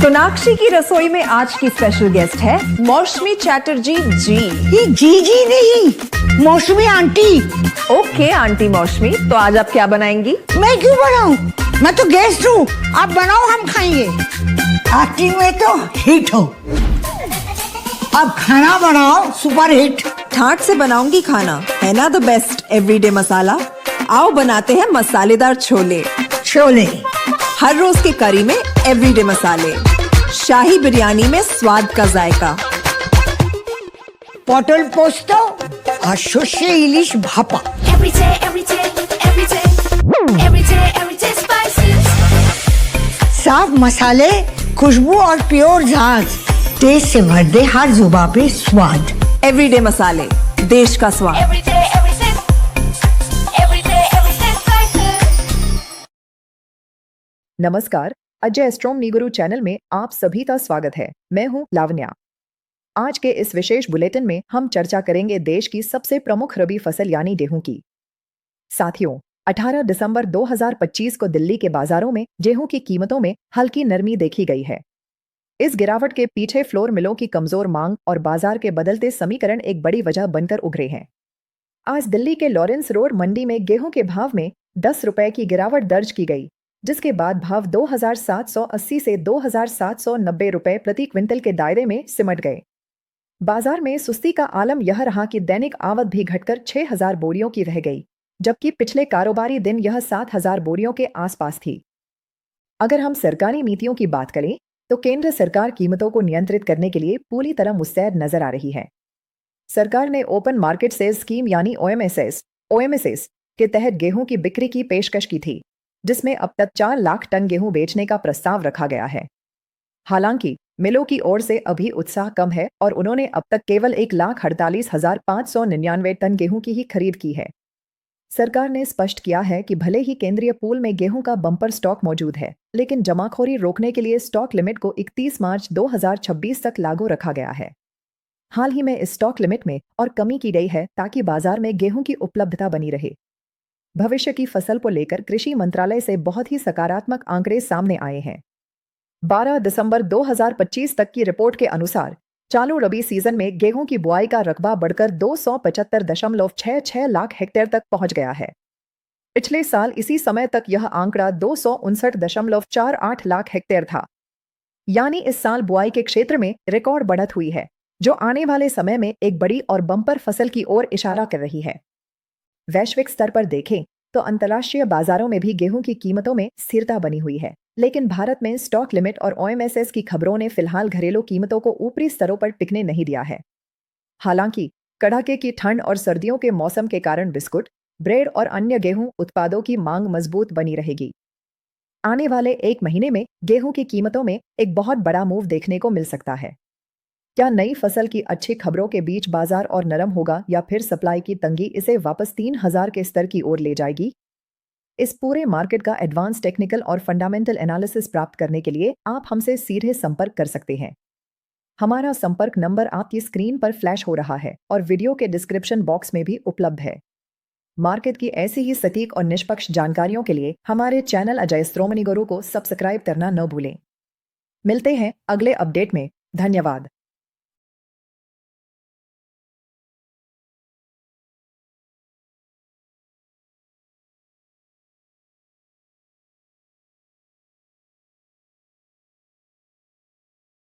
सोनाक्षी की रसोई में आज की स्पेशल गेस्ट है मौसमी चैटर्जी जी। ये जी नहीं, मौसमी आंटी। ओके आंटी मौसमी, तो आज आप क्या बनाएंगी? मैं क्यों बनाऊं? मैं तो गेस्ट हूँ, आप बनाओ हम खाएंगे। एक्टिंग में तो हिट हो, अब खाना बनाओ सुपर हिट। ठाट से बनाऊंगी खाना, है ना द बेस्ट एवरीडे मसाला। आओ बनाते हैं मसालेदार छोले। छोले हर रोज के करी में एवरीडे मसाले, शाही बिरयानी में स्वाद का जायका। পটল পোস্ত আর সর্ষে ইলিশ ভাপা। साफ मसाले, खुशबू और प्योर झाग, टेस्ट से भर दे हर जुबान पे स्वाद। एवरीडे मसाले, देश का स्वाद। नमस्कार, अजय एस्ट्रोम निगुरु चैनल में आप सभी का स्वागत है। मैं हूं लावण्या। आज के इस विशेष बुलेटिन में हम चर्चा करेंगे देश की सबसे प्रमुख रबी फसल यानी गेहूं की। साथियों, 18 दिसंबर 2025 को दिल्ली के बाजारों में गेहूं की कीमतों में हल्की नरमी देखी गई है। इस गिरावट के पीछे फ्लोर मिलों की कमजोर मांग और बाजार के बदलते समीकरण एक बड़ी वजह बनकर उभरे हैं। आज दिल्ली के लॉरेंस रोड मंडी में गेहूं के भाव में 10 रुपए की गिरावट दर्ज की गई, जिसके बाद भाव 2780 से 2790 रुपए प्रति क्विंटल के दायरे में सिमट गए। बाजार में सुस्ती का आलम यह रहा कि दैनिक आवक भी घटकर 6000 बोरियों की रह गई, जबकि पिछले कारोबारी दिन यह 7000 बोरियों के आसपास थी। अगर हम सरकारी नीतियों की बात करें तो केंद्र सरकार कीमतों को नियंत्रित करने के लिए पूरी तरह मुस्तैद नजर आ रही है। सरकार ने ओपन मार्केट सेल्स स्कीम यानी ओएमएसएस के तहत गेहूं की बिक्री की पेशकश की थी, जिसमें अब तक 4 लाख टन गेहूं बेचने का प्रस्ताव रखा गया है। हालांकि मिलों की ओर से अभी उत्साह कम है और उन्होंने अब तक केवल 1,48,599 टन गेहूं की ही खरीद की है। सरकार ने स्पष्ट किया है कि भले ही केंद्रीय पूल में गेहूं का बम्पर स्टॉक मौजूद है, लेकिन जमाखोरी रोकने के लिए स्टॉक लिमिट को 31 मार्च 2026 तक लागू रखा गया है। हाल ही में इस स्टॉक लिमिट में और कमी की गई है ताकि बाजार में गेहूं की उपलब्धता बनी रहे। भविष्य की फसल को लेकर कृषि मंत्रालय से बहुत ही सकारात्मक आंकड़े सामने आए हैं। 12 दिसंबर 2025 तक की रिपोर्ट के अनुसार चालू रबी सीजन में गेहूं की बुआई का रकबा बढ़कर 275.66 लाख हेक्टेयर तक पहुंच गया है। पिछले साल इसी समय तक यह आंकड़ा 259.48 लाख हेक्टेयर था। यानी इस साल बुआई के क्षेत्र में रिकॉर्ड बढ़त हुई है, जो आने वाले समय में एक बड़ी और बम्पर फसल की ओर इशारा कर रही है। वैश्विक स्तर पर देखें तो अंतर्राष्ट्रीय बाजारों में भी गेहूं की कीमतों में स्थिरता बनी हुई है, लेकिन भारत में स्टॉक लिमिट और ओएमएसएस की खबरों ने फिलहाल घरेलू कीमतों को ऊपरी स्तरों पर टिकने नहीं दिया है। हालांकि कड़ाके की ठंड और सर्दियों के मौसम के कारण बिस्कुट, ब्रेड और अन्य गेहूं उत्पादों की मांग मजबूत बनी रहेगी। आने वाले एक महीने में गेहूं की कीमतों में एक बहुत बड़ा मूव देखने को मिल सकता है। क्या नई फसल की अच्छी खबरों के बीच बाजार और नरम होगा या फिर सप्लाई की तंगी इसे वापस 3000 के स्तर की ओर ले जाएगी? इस पूरे मार्केट का एडवांस टेक्निकल और फंडामेंटल एनालिसिस प्राप्त करने के लिए आप हमसे सीधे संपर्क कर सकते हैं। हमारा संपर्क नंबर आपकी स्क्रीन पर फ्लैश हो रहा है और वीडियो के डिस्क्रिप्शन बॉक्स में भी उपलब्ध है। मार्केट की ऐसी ही सटीक और निष्पक्ष जानकारियों के लिए हमारे चैनल अजय एस्ट्रोम निगुरु को सब्सक्राइब करना न भूलें। मिलते हैं अगले अपडेट में। धन्यवाद।